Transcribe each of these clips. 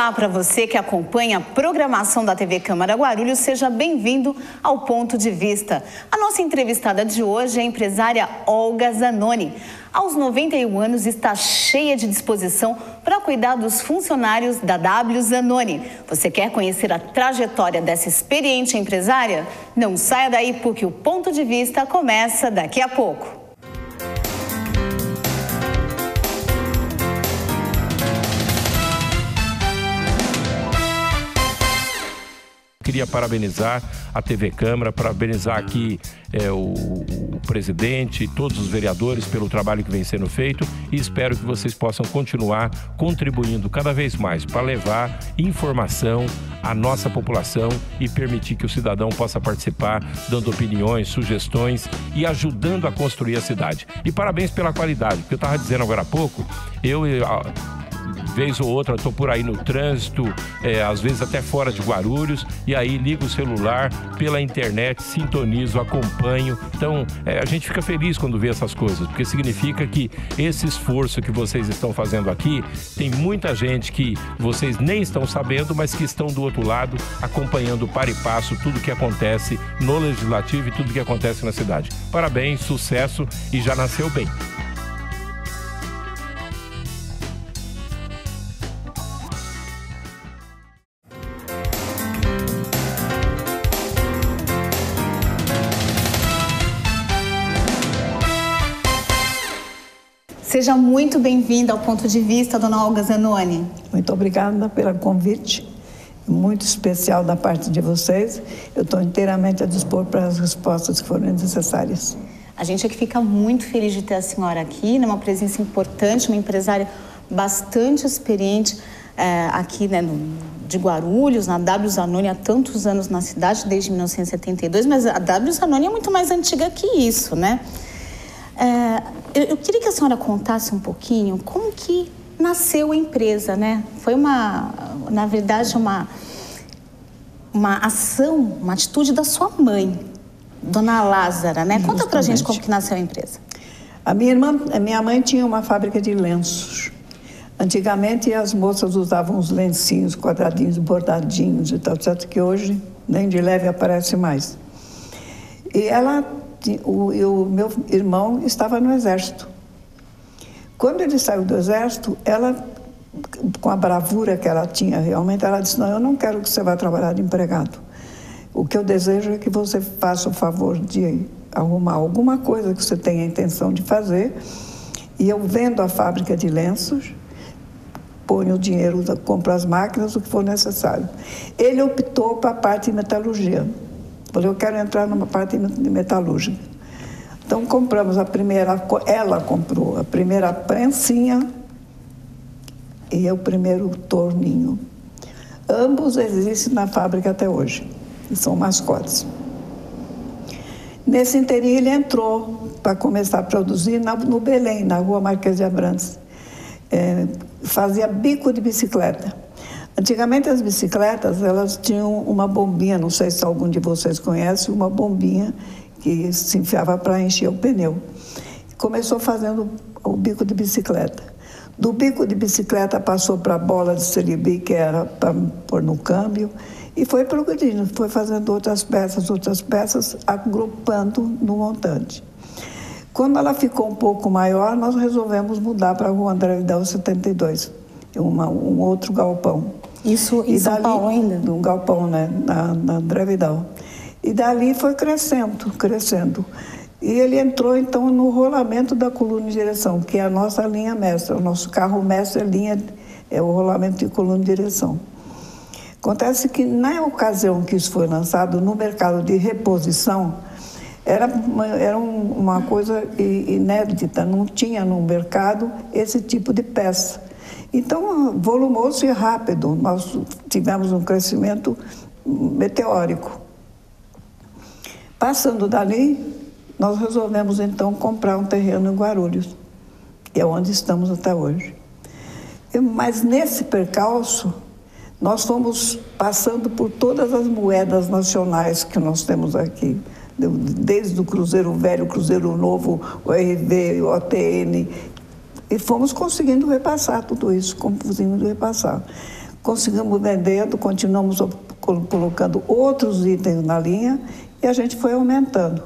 Olá para você que acompanha a programação da TV Câmara Guarulhos, seja bem-vindo ao Ponto de Vista. A nossa entrevistada de hoje é a empresária Olga Zanoni. Aos 91 anos está cheia de disposição para cuidar dos funcionários da W Zanoni. Você quer conhecer a trajetória dessa experiente empresária? Não saia daí porque o Ponto de Vista começa daqui a pouco. Queria parabenizar a TV Câmara, parabenizar aqui o presidente e todos os vereadores pelo trabalho que vem sendo feito e espero que vocês possam continuar contribuindo cada vez mais para levar informação à nossa população e permitir que o cidadão possa participar, dando opiniões, sugestões e ajudando a construir a cidade. E parabéns pela qualidade, porque eu estava dizendo agora há pouco, vez ou outra, estou por aí no trânsito, às vezes até fora de Guarulhos, e aí ligo o celular pela internet, sintonizo, acompanho. Então, a gente fica feliz quando vê essas coisas, porque significa que esse esforço que vocês estão fazendo aqui, tem muita gente que vocês nem estão sabendo, mas que estão do outro lado, acompanhando para e passo tudo que acontece no Legislativo e tudo que acontece na cidade. Parabéns, sucesso e já nasceu bem. Seja muito bem-vinda ao Ponto de Vista, dona Olga Zanoni. Muito obrigada pelo convite, muito especial da parte de vocês. Eu estou inteiramente a dispor para as respostas que forem necessárias. A gente é que fica muito feliz de ter a senhora aqui, né? Uma presença importante, uma empresária bastante experiente aqui, né, de Guarulhos, na W Zanoni, há tantos anos na cidade, desde 1972, mas a W Zanoni é muito mais antiga que isso, né? Eu queria que a senhora contasse um pouquinho como que nasceu a empresa, né? Foi na verdade, uma ação, uma atitude da sua mãe, dona Lázara, né? Conta pra gente como que nasceu a empresa. A minha mãe tinha uma fábrica de lenços. Antigamente as moças usavam os lencinhos quadradinhos, bordadinhos e tal, certo que hoje nem de leve aparece mais. E o meu irmão estava no exército. Quando ele saiu do exército, ela, com a bravura que ela tinha realmente, ela disse: não, eu não quero que você vá trabalhar de empregado. O que eu desejo é que você faça o favor de arrumar alguma coisa que você tenha a intenção de fazer, e eu vendo a fábrica de lenços, ponho o dinheiro, compro as máquinas, o que for necessário. Ele optou para a parte de metalurgia. Falei, eu quero entrar numa parte de metalúrgica. Então compramos ela comprou a primeira prensinha e o primeiro torninho. Ambos existem na fábrica até hoje, e são mascotes. Nesse inteirinho ele entrou para começar a produzir no Belém, na rua Marquês de Abrantes. Fazia bico de bicicleta. Antigamente as bicicletas, elas tinham uma bombinha, não sei se algum de vocês conhece, uma bombinha que se enfiava para encher o pneu. Começou fazendo o bico de bicicleta. Do bico de bicicleta passou para a bola de seribi, que era para pôr no câmbio, e foi progredindo, foi fazendo outras peças, agrupando no montante. Quando ela ficou um pouco maior, nós resolvemos mudar para a rua André Vidal 72, um outro galpão. Isso em São Paulo ainda? Um galpão, né, na André Vidal. E dali foi crescendo. E ele entrou, então, no rolamento da coluna de direção, que é a nossa linha mestra. O nosso carro mestre é o rolamento de coluna de direção. Acontece que, na ocasião que isso foi lançado, no mercado de reposição, era uma coisa inédita, não tinha no mercado esse tipo de peça. Então, volumou-se rápido, nós tivemos um crescimento meteórico. Passando dali, nós resolvemos então comprar um terreno em Guarulhos, que é onde estamos até hoje. Mas nesse percalço, nós fomos passando por todas as moedas nacionais que nós temos aqui, desde o Cruzeiro Velho, o Cruzeiro Novo, o RV, o OTN, e fomos conseguindo repassar tudo isso, conseguindo repassar. Conseguimos vendendo, continuamos colocando outros itens na linha e a gente foi aumentando.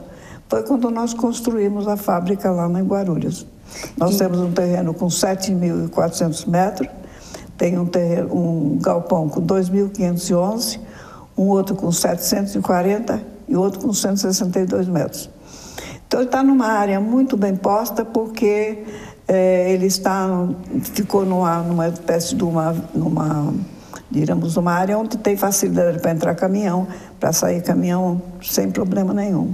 Foi quando nós construímos a fábrica lá em Guarulhos. Nós temos um terreno com 7.400 metros, tem um galpão com 2.511, um outro com 740 e outro com 162 metros. Então, ele está numa área muito bem posta porque ele ficou numa espécie de uma área onde tem facilidade para entrar caminhão, para sair caminhão sem problema nenhum.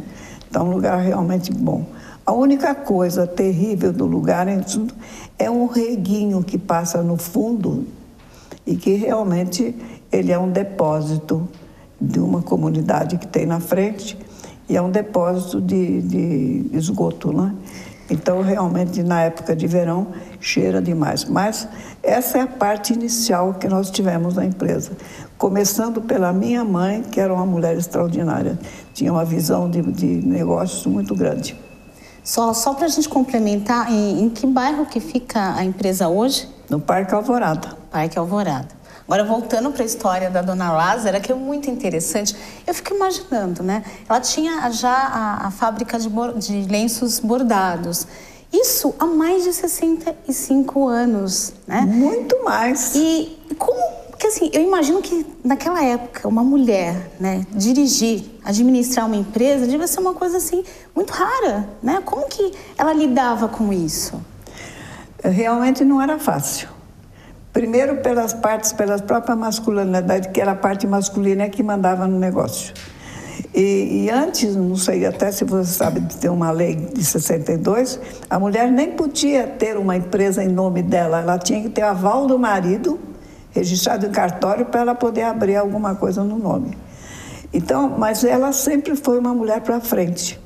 Então, um lugar realmente bom. A única coisa terrível do lugar é um reguinho que passa no fundo e que realmente ele é um depósito de uma comunidade que tem na frente e é um depósito de esgoto, né? Então, realmente, na época de verão, cheira demais. Mas essa é a parte inicial que nós tivemos na empresa. Começando pela minha mãe, que era uma mulher extraordinária. Tinha uma visão de negócios muito grande. Só para a gente complementar, em que bairro que fica a empresa hoje? No Parque Alvorada. Parque Alvorada. Agora, voltando para a história da dona Lázara, que é muito interessante, eu fico imaginando, né? Ela tinha já a fábrica de lenços bordados. Isso há mais de 65 anos, né? Muito mais. E como... Porque, assim, eu imagino que, naquela época, uma mulher, né, dirigir, administrar uma empresa, devia ser uma coisa, assim, muito rara, né? Como que ela lidava com isso? Realmente não era fácil. Primeiro, pela própria masculinidade, que era a parte masculina que mandava no negócio. E antes, não sei até se você sabe, de ter uma lei de 62, a mulher nem podia ter uma empresa em nome dela, ela tinha que ter aval do marido, registrado em cartório, para ela poder abrir alguma coisa no nome. Então, mas ela sempre foi uma mulher para frente.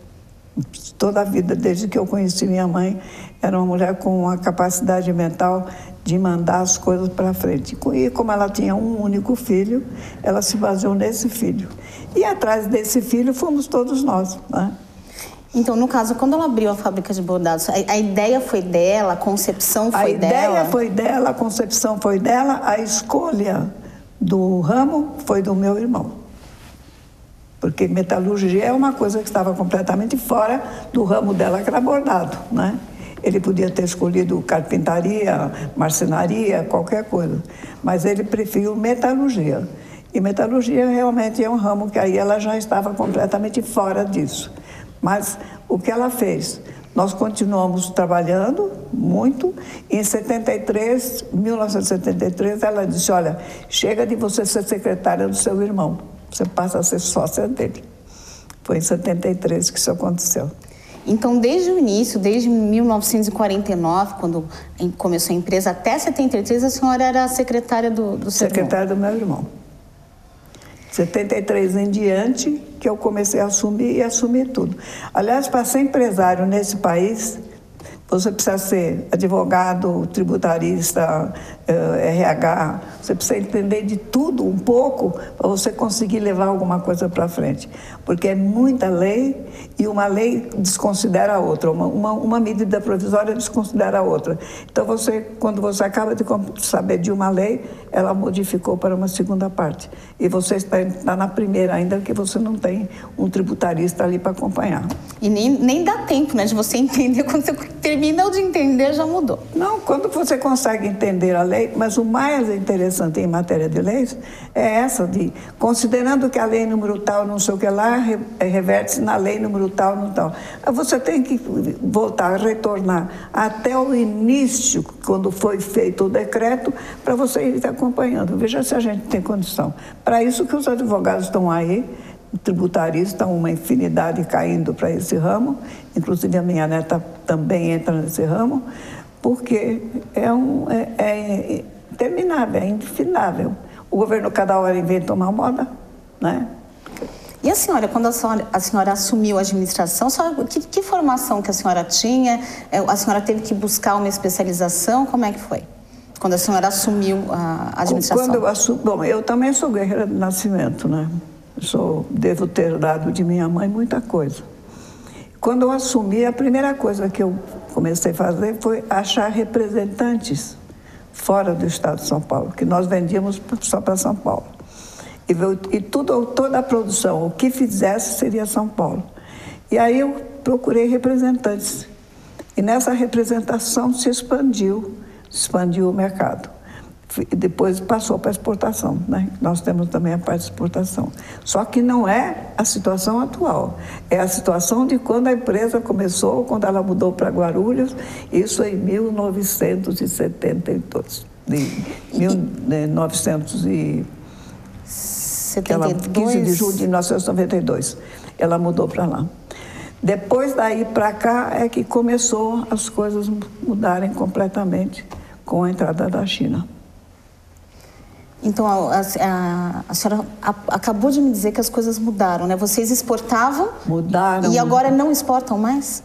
Toda a vida, desde que eu conheci minha mãe, era uma mulher com uma capacidade mental de mandar as coisas para frente. E como ela tinha um único filho, ela se baseou nesse filho. E atrás desse filho fomos todos nós, né? Então, no caso, quando ela abriu a fábrica de bordados, a ideia foi dela, a concepção foi dela? A ideia foi dela, a concepção foi dela, a escolha do ramo foi do meu irmão. Porque metalurgia é uma coisa que estava completamente fora do ramo dela, que era bordado, né? Ele podia ter escolhido carpintaria, marcenaria, qualquer coisa. Mas ele preferiu metalurgia. E metalurgia realmente é um ramo que aí ela já estava completamente fora disso. Mas o que ela fez? Nós continuamos trabalhando muito. Em 1973, ela disse, olha, chega de você ser secretária do seu irmão. Você passa a ser sócia dele. Foi em 73 que isso aconteceu. Então, desde o início, desde 1949, quando começou a empresa, até 73, a senhora era a secretária do seu irmão? Secretária do meu irmão. 73 em diante, que eu comecei a assumir tudo. Aliás, para ser empresário nesse país, você precisa ser advogado, tributarista, RH, você precisa entender de tudo um pouco para você conseguir levar alguma coisa para frente. Porque é muita lei e uma lei desconsidera a outra, uma medida provisória desconsidera a outra. Então, quando você acaba de saber de uma lei, ela modificou para uma segunda parte. E você está na primeira ainda, que você não tem um tributarista ali para acompanhar. E nem dá tempo, né, de você entender. Quando você termina de entender, já mudou. Não, quando você consegue entender a lei, mas o mais interessante em matéria de leis é essa de, considerando que a lei número tal, não sei o que lá, reverte-se na lei número tal, não tal. Você tem que voltar, retornar até o início, quando foi feito o decreto, para você ir acompanhando. Veja se a gente tem condição. Para isso que os advogados estão aí, tributaristas, uma infinidade caindo para esse ramo, inclusive a minha neta também entra nesse ramo, porque é interminável, é indefinável. O governo cada hora inventa uma moda, né? E a senhora, quando a senhora assumiu a administração, que formação que a senhora tinha? A senhora teve que buscar uma especialização? Como é que foi? Quando a senhora assumiu a administração? Quando eu assumi, bom, eu também sou guerreira de nascimento, né? Devo ter dado de minha mãe muita coisa. Quando eu assumi, a primeira coisa que eu comecei a fazer foi achar representantes fora do estado de São Paulo, que nós vendíamos só para São Paulo. E toda a produção, o que fizesse seria São Paulo. E aí eu procurei representantes. E nessa representação se expandiu o mercado. E depois passou para a exportação, né? Nós temos também a parte de exportação. Só que não é a situação atual. É a situação de quando a empresa começou, quando ela mudou para Guarulhos, isso em 1972. De 15 de julho de 1992. Ela mudou para lá. Depois daí para cá é que começou as coisas mudarem completamente com a entrada da China. Então, a senhora acabou de me dizer que as coisas mudaram, né? Vocês exportavam? Mudaram. E agora não exportam mais?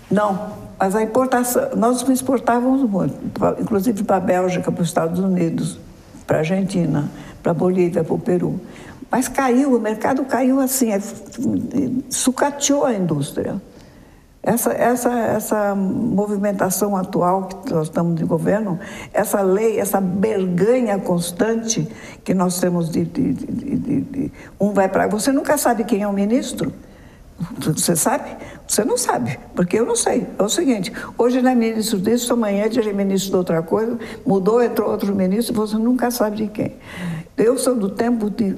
Não, mas a importação, nós exportávamos muito, inclusive para a Bélgica, para os Estados Unidos, para a Argentina, para a Bolívia, para o Peru. Mas caiu, o mercado caiu assim, sucateou a indústria. Essa movimentação atual que nós estamos de governo, essa lei, essa berganha constante que nós temos um vai para... Você nunca sabe quem é o ministro? Você sabe? Você não sabe, porque eu não sei. É o seguinte, hoje ele é ministro disso, amanhã ele é ministro de outra coisa, mudou, entrou outro ministro, você nunca sabe de quem. Eu sou do tempo de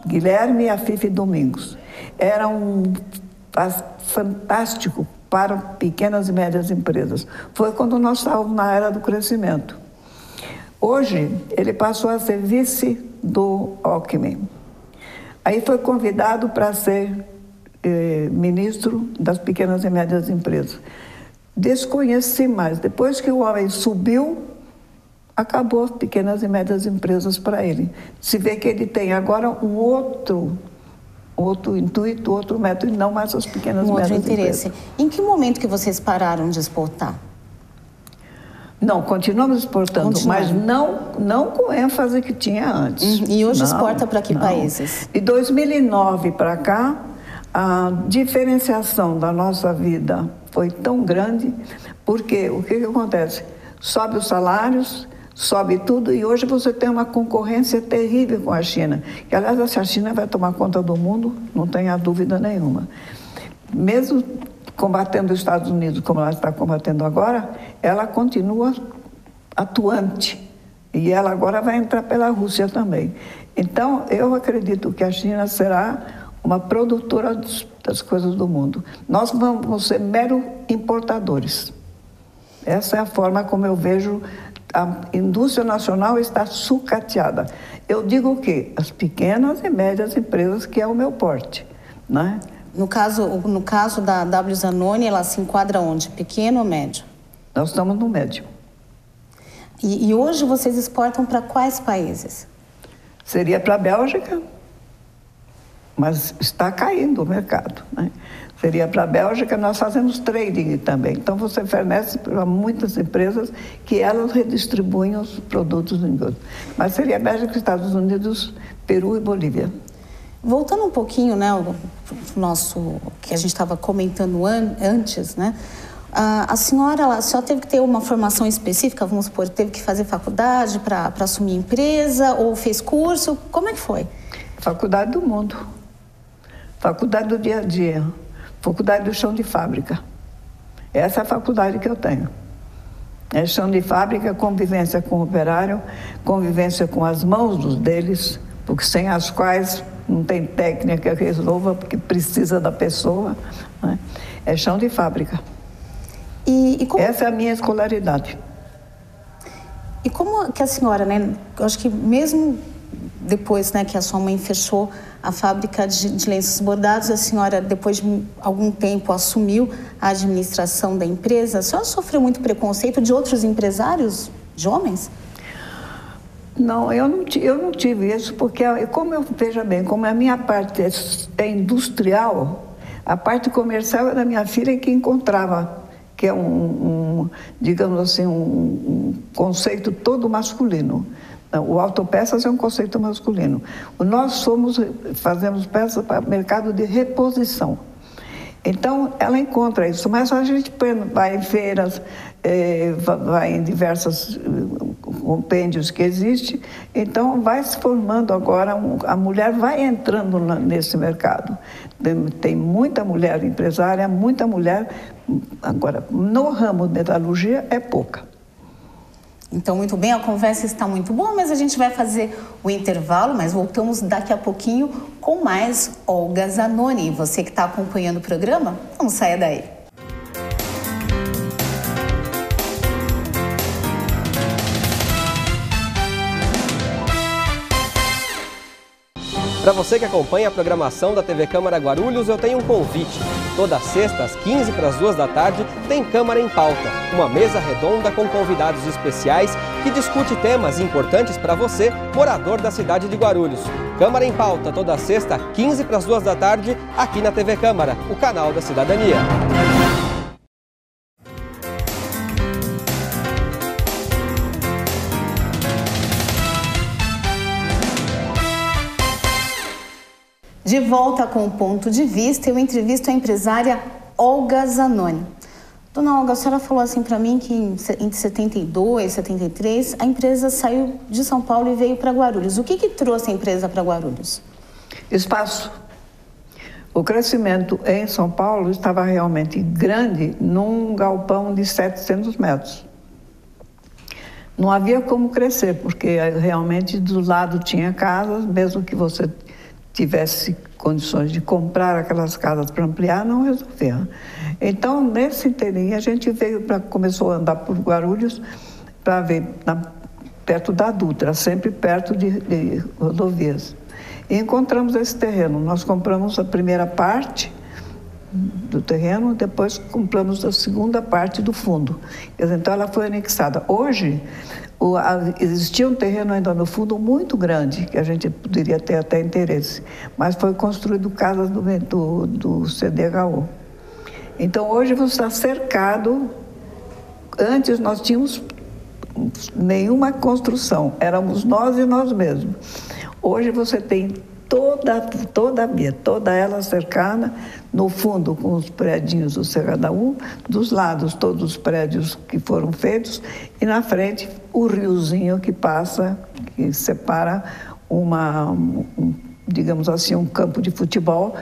Guilherme e Afife Domingos. Era fantástico para pequenas e médias empresas. Foi quando nós estávamos na era do crescimento. Hoje, ele passou a ser vice do Alckmin. Aí foi convidado para ser ministro das pequenas e médias empresas. Desconheci mais. Depois que o homem subiu, acabou as pequenas e médias empresas para ele. Se vê que ele tem agora um outro intuito, outro método, e não mais as pequenas e médias empresas. Outro interesse. Em que momento que vocês pararam de exportar? Não, continuamos exportando, mas não com ênfase que tinha antes. E hoje exporta para que países? De 2009 para cá, a diferenciação da nossa vida foi tão grande, porque o que acontece? Sobe os salários, sobe tudo, e hoje você tem uma concorrência terrível com a China. Que, aliás, se a China vai tomar conta do mundo, não tenha dúvida nenhuma. Mesmo combatendo os Estados Unidos como ela está combatendo agora, ela continua atuante. E ela agora vai entrar pela Rússia também. Então, eu acredito que a China será uma produtora das coisas do mundo. Nós vamos ser mero importadores. Essa é a forma como eu vejo a indústria nacional está sucateada. Eu digo o quê? As pequenas e médias empresas, que é o meu porte, né? No caso da W Zanoni, ela se enquadra onde? Pequeno ou médio? Nós estamos no médio. E hoje vocês exportam para quais países? Seria para a Bélgica, mas está caindo o mercado, né? Seria para a Bélgica, nós fazemos trading também. Então, você fornece para muitas empresas que elas redistribuem os produtos em outros. Mas seria Bélgica, Estados Unidos, Peru e Bolívia. Voltando um pouquinho, né, o nosso, que a gente estava comentando antes, né? A senhora teve que ter uma formação específica, vamos supor, teve que fazer faculdade para assumir empresa, ou fez curso? Como é que foi? Faculdade do mundo. Faculdade do dia a dia. Faculdade do chão de fábrica. Essa é a faculdade que eu tenho. É chão de fábrica, convivência com o operário, convivência com as mãos deles, porque sem as quais não tem técnica que resolva, porque precisa da pessoa, né? É chão de fábrica. Essa é a minha escolaridade. E como que a senhora, né? Eu acho que mesmo depois, né, que a sua mãe fechou a fábrica de lenços bordados, a senhora, depois de algum tempo, assumiu a administração da empresa. A senhora sofreu muito preconceito de outros empresários, de homens? Não, eu não tive isso, porque, veja bem, como a minha parte é industrial, a parte comercial é da minha filha que encontrava, que é digamos assim, um conceito todo masculino. O autopeças é um conceito masculino. Nós fazemos peças para mercado de reposição. Então, ela encontra isso, mas a gente vai em feiras, vai em diversos compêndios que existem, então vai se formando agora, a mulher vai entrando nesse mercado. Tem muita mulher empresária, muita mulher, agora, no ramo de metalurgia é pouca. Então, muito bem, a conversa está muito boa, mas a gente vai fazer o intervalo, mas voltamos daqui a pouquinho com mais Olga Zanoni. Você que está acompanhando o programa, não saia daí. Para você que acompanha a programação da TV Câmara Guarulhos, eu tenho um convite. Toda sexta, às 15 para as 2 da tarde, tem Câmara em Pauta, uma mesa redonda com convidados especiais que discute temas importantes para você, morador da cidade de Guarulhos. Câmara em Pauta, toda sexta, 15 para as 2 da tarde, aqui na TV Câmara, o canal da cidadania. De volta com o Ponto de Vista, eu entrevisto a empresária Olga Zanoni. Dona Olga, a senhora falou assim para mim que entre 72 e 73 a empresa saiu de São Paulo e veio para Guarulhos. O que trouxe a empresa para Guarulhos? Espaço. O crescimento em São Paulo estava realmente grande num galpão de 700 metros. Não havia como crescer, porque realmente do lado tinha casas, mesmo que você tivesse condições de comprar aquelas casas para ampliar, não resolvia. Então, nesse inteirinho, a gente começou a andar por Guarulhos para ver perto da Dutra, sempre perto de rodovias. E encontramos esse terreno. Nós compramos a primeira parte do terreno, depois compramos a segunda parte do fundo. Então, ela foi anexada. Hoje, existia um terreno ainda no fundo muito grande, que a gente poderia ter até interesse, mas foi construído casas do CDHU. Então, hoje você está cercado. Antes nós tínhamos nenhuma construção, éramos nós e nós mesmos. Hoje você tem toda ela cercada, no fundo com os prédios do CDHU, dos lados todos os prédios que foram feitos, e na frente o riozinho que passa, que separa digamos assim, um campo de futebol,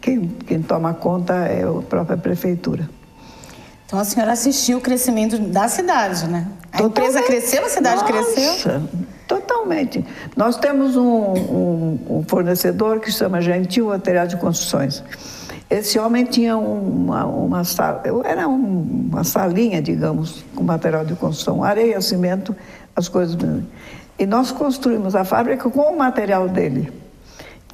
que quem toma conta é a própria prefeitura. Então a senhora assistiu o crescimento da cidade, né? A empresa cresceu, a cidade cresceu? Totalmente. Nós temos um fornecedor que se chama Gentil Material de Construções. Esse homem tinha uma salinha, digamos, com material de construção, areia, cimento, as coisas. E nós construímos a fábrica com o material dele.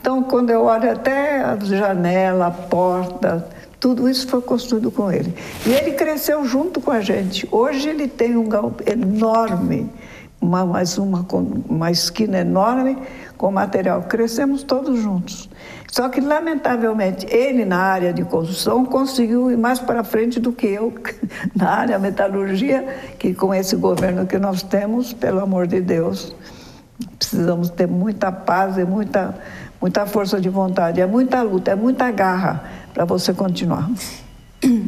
Então, quando eu olho até a janela, a porta, tudo isso foi construído com ele. E ele cresceu junto com a gente. Hoje ele tem um galpão enorme, uma esquina enorme com material. Crescemos todos juntos. Só que, lamentavelmente, ele na área de construção conseguiu ir mais para frente do que eu na área de metalurgia, que com esse governo que nós temos, pelo amor de Deus, precisamos ter muita paz e muita força de vontade. É muita luta, é muita garra para você continuar.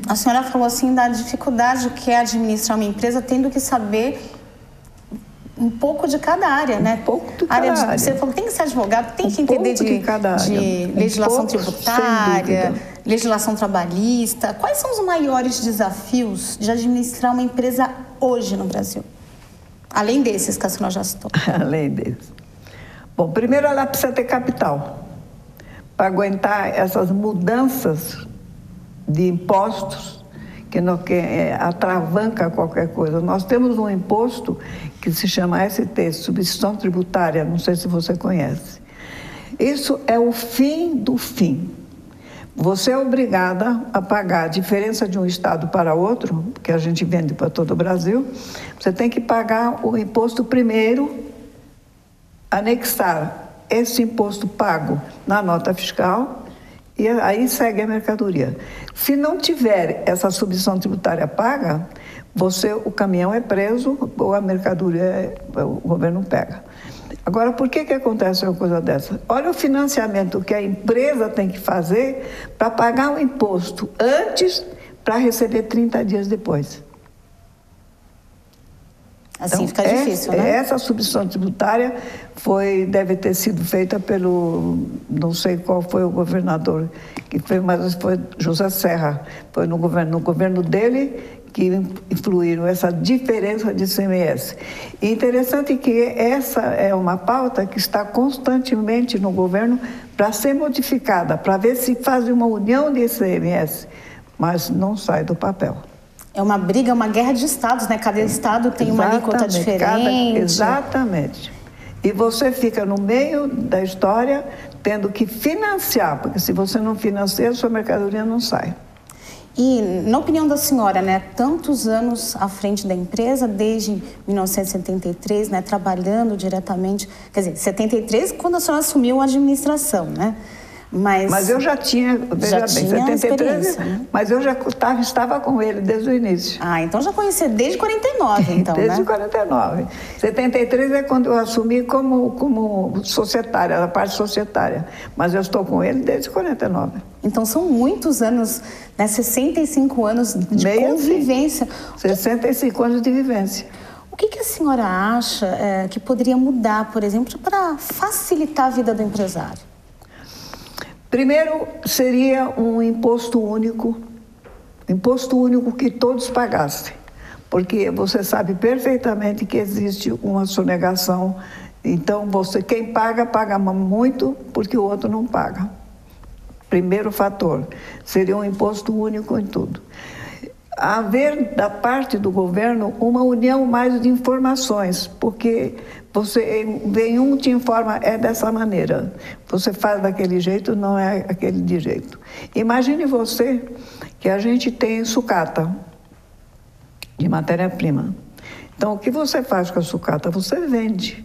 A senhora falou assim da dificuldade que é administrar uma empresa tendo que saber um pouco de cada área, né? Um pouco de cada área. Você falou que tem que ser advogado, tem que entender de legislação tributária, legislação trabalhista. Quais são os maiores desafios de administrar uma empresa hoje no Brasil? Além desses que a senhora já citou. Além desses. Bom, primeiro ela precisa ter capital para aguentar essas mudanças de impostos que atravanca qualquer coisa. Nós temos um imposto que se chama ST, Substituição Tributária, não sei se você conhece. Isso é o fim do fim. Você é obrigada a pagar a diferença de um estado para outro, que a gente vende para todo o Brasil, você tem que pagar o imposto primeiro, anexar esse imposto pago na nota fiscal, e aí segue a mercadoria. Se não tiver essa substituição tributária paga, o caminhão é preso ou a mercadoria o governo pega. Agora, por que acontece uma coisa dessa? Olha o financiamento que a empresa tem que fazer para pagar o imposto antes para receber 30 dias depois. Assim então, fica difícil, né? Essa substituição tributária deve ter sido feita pelo, não sei qual foi o governador que fez, mas foi José Serra. Foi no governo dele que influíram essa diferença de ICMS. E interessante que essa é uma pauta que está constantemente no governo para ser modificada, para ver se faz uma união de ICMS, mas não sai do papel. É uma briga, uma guerra de estados, né? Cada estado tem uma alíquota diferente. Exatamente. E você fica no meio da história tendo que financiar, porque se você não financia, a sua mercadoria não sai. E, na opinião da senhora, né, tantos anos à frente da empresa, desde 1973, né, trabalhando diretamente, quer dizer, 73 quando a senhora assumiu a administração, né? Mas eu já tinha, veja bem, 73, né? Mas eu já estava com ele desde o início. Ah, então já conhecia desde 49, então, desde né? 49. 73 é quando eu assumi como societária, a parte societária. Mas eu estou com ele desde 49. Então são muitos anos, né? 65 anos de convivência. 65 anos de vivência. O que a senhora acha que poderia mudar, por exemplo, para facilitar a vida do empresário? Primeiro, seria um imposto único que todos pagassem, porque você sabe perfeitamente que existe uma sonegação, então quem paga, paga muito porque o outro não paga. Primeiro fator, seria um imposto único em tudo. Haver da parte do governo uma união mais de informações, porque um te informa, é dessa maneira, você faz daquele jeito, não é aquele de jeito. Imagine você que a gente tem sucata de matéria-prima. Então, o que você faz com a sucata? Você vende.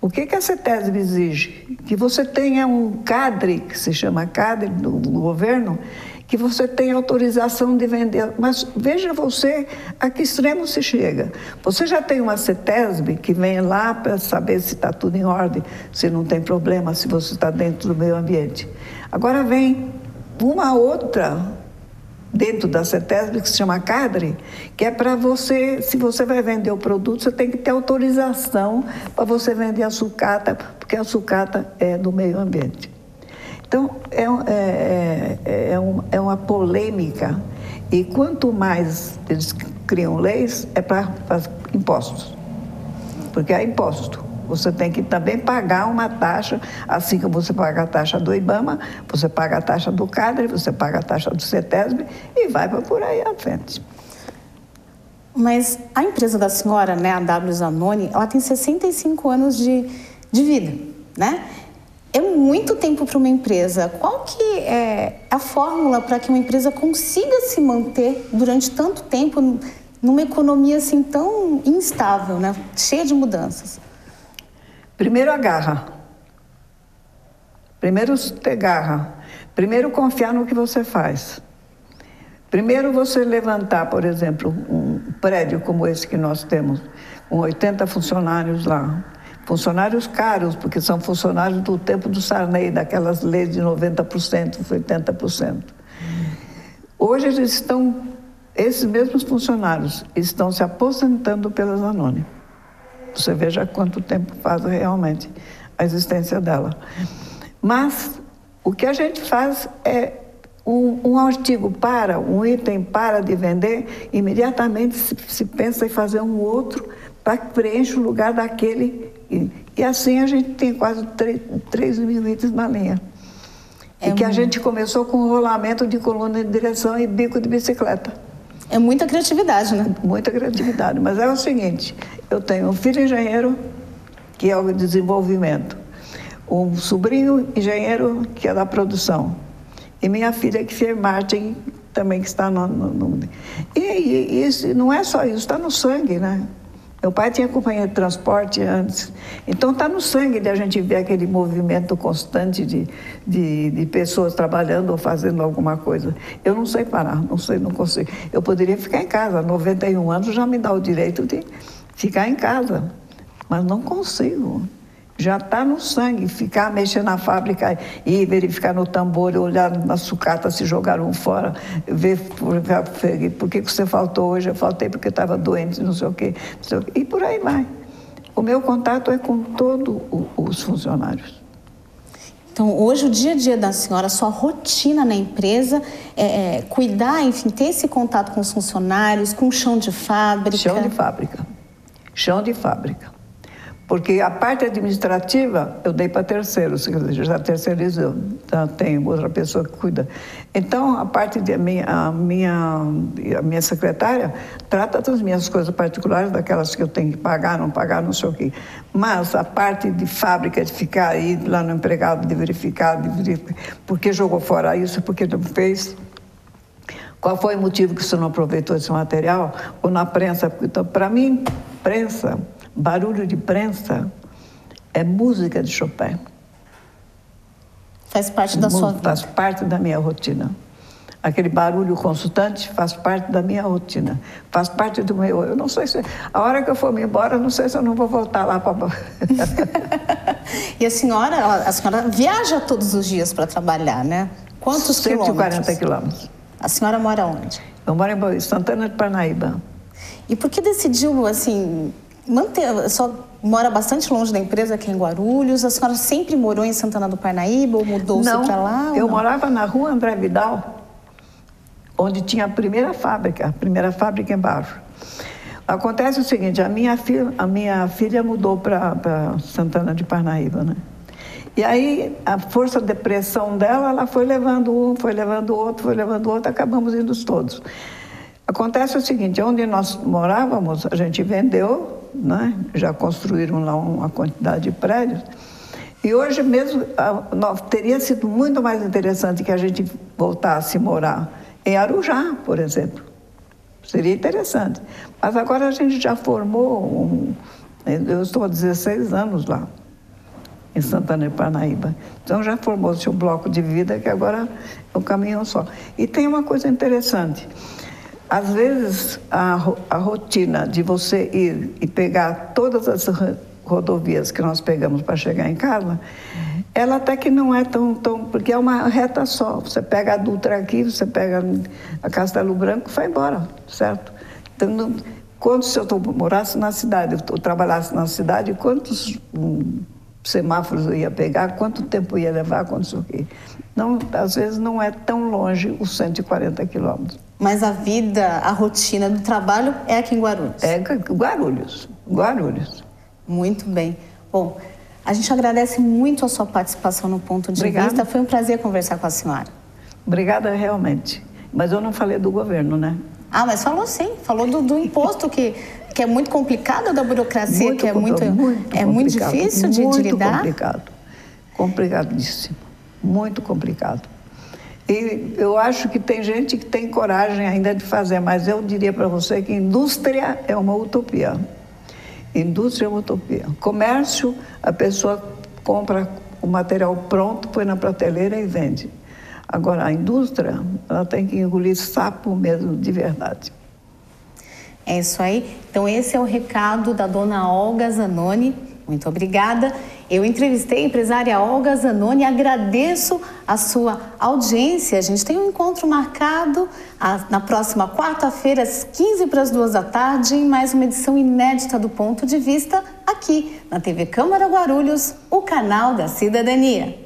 O que a CETESB exige? Que você tenha um cadre, que se chama cadre do governo, que você tenha autorização de vender. Mas veja você a que extremo se chega. Você já tem uma CETESB que vem lá para saber se está tudo em ordem, se não tem problema, se você está dentro do meio ambiente. Agora vem uma outra dentro da CETESB que se chama cadre, que é para você, se você vai vender o produto, você tem que ter autorização para você vender a sucata, porque a sucata é do meio ambiente. Então, é uma polêmica, e quanto mais eles criam leis, é para impostos, porque é imposto. Você tem que também pagar uma taxa, assim como você paga a taxa do IBAMA, você paga a taxa do CADRE, você paga a taxa do CETESB e vai por aí à frente. Mas a empresa da senhora, né, a W Zanoni, ela tem 65 anos de vida, né? É muito tempo para uma empresa. Qual que é a fórmula para que uma empresa consiga se manter durante tanto tempo numa economia assim tão instável, né? Cheia de mudanças? Primeiro a garra. Primeiro ter garra. Primeiro confiar no que você faz. Primeiro você levantar, por exemplo, um prédio como esse que nós temos, com 80 funcionários lá. Funcionários caros, porque são funcionários do tempo do Sarney, daquelas leis de 90%, 80%. Hoje esses mesmos funcionários estão se aposentando pela Zanoni. Você veja quanto tempo faz realmente a existência dela. Mas o que a gente faz é um artigo um item para de vender, imediatamente se pensa em fazer um outro para preencher o lugar daquele. E assim a gente tem quase 3 mil itens na linha. E que a gente começou com rolamento de coluna de direção e bico de bicicleta. É muita criatividade, né? Muita criatividade. Mas é o seguinte, eu tenho um filho engenheiro, que é o desenvolvimento, um sobrinho engenheiro, que é da produção, e minha filha, que fez marketing, também, que está no... E isso, não é só isso, está no sangue, né? Meu pai tinha companhia de transporte antes, então está no sangue de a gente ver aquele movimento constante de pessoas trabalhando ou fazendo alguma coisa. Eu não sei parar, não consigo. Eu poderia ficar em casa, 91 anos já me dá o direito de ficar em casa. mas não consigo. Já está no sangue, ficar mexendo na fábrica e verificar no tambor, olhar na sucata se jogaram fora, ver por que você faltou hoje, eu faltei porque estava doente, não sei o quê, e por aí vai. O meu contato é com todos os funcionários. Então, hoje, o dia a dia da senhora, a sua rotina na empresa é cuidar, enfim, ter esse contato com os funcionários, com o chão de fábrica? Chão de fábrica. Chão de fábrica. Porque a parte administrativa eu dei para terceiros, já terceirizou, já tem outra pessoa que cuida. Então, a parte de a minha secretária trata das minhas coisas particulares, daquelas que eu tenho que pagar, não sei o quê. Mas a parte de fábrica, de ficar aí lá no empregado, de verificar por que jogou fora isso, por que não fez, qual foi o motivo que você não aproveitou esse material, ou na prensa. Então, para mim, prensa... Barulho de prensa é música de Chopin. Faz parte da sua vida? Faz parte da minha rotina. Aquele barulho constante faz parte da minha rotina. Faz parte do meu... Eu não sei se... A hora que eu for me embora, eu não sei se eu não vou voltar lá para... E a senhora viaja todos os dias para trabalhar, né? Quantos 140 quilômetros. A senhora mora onde? Eu moro em Santana de Parnaíba. E por que decidiu, assim... A senhora mora bastante longe da empresa, aqui em Guarulhos. A senhora sempre morou em Santana do Parnaíba ou mudou-se para lá? Eu morava na rua André Vidal, onde tinha a primeira fábrica embaixo. Acontece o seguinte, a minha filha mudou para Santana de Parnaíba, né? E aí, a força de pressão dela, ela foi levando um, foi levando outro, acabamos indo todos. Acontece o seguinte, onde nós morávamos, a gente vendeu, né? Já construíram lá uma quantidade de prédios, e hoje mesmo teria sido muito mais interessante que a gente voltasse a morar em Arujá, por exemplo. Seria interessante. Mas agora a gente já formou, eu estou há 16 anos lá, em Santana de Parnaíba. Então já formou-se um bloco de vida que agora é um caminho só. E tem uma coisa interessante. Às vezes, a rotina de você ir e pegar todas as rodovias que nós pegamos para chegar em casa, ela até que não é tão... Porque é uma reta só. Você pega a Dutra aqui, você pega a Castelo Branco e vai embora, certo? Então, se eu morasse na cidade, eu trabalhasse na cidade, quantos semáforos eu ia pegar, quanto tempo ia levar, quanto o quê? Não, às vezes não é tão longe os 140 quilômetros. Mas a vida, a rotina do trabalho é aqui em Guarulhos? É Guarulhos. Muito bem. Bom, a gente agradece muito a sua participação no Ponto de Vista. Foi um prazer conversar com a senhora. Obrigada, realmente. Mas eu não falei do governo, né? Ah, mas falou sim. Falou do imposto que é muito complicado, da burocracia, muito, que é muito difícil de lidar. Complicadíssimo. Muito complicado. E eu acho que tem gente que tem coragem ainda de fazer, mas eu diria para você que indústria é uma utopia. Indústria é uma utopia. Comércio, a pessoa compra o material pronto, põe na prateleira e vende. Agora, a indústria, ela tem que engolir sapo mesmo, de verdade. É isso aí. Então, esse é o recado da dona Olga Zanoni. Muito obrigada. Eu entrevistei a empresária Olga Zanoni e agradeço a sua audiência. A gente tem um encontro marcado na próxima quarta-feira, às 1:45 da tarde, em mais uma edição inédita do Ponto de Vista, aqui na TV Câmara Guarulhos, o canal da cidadania.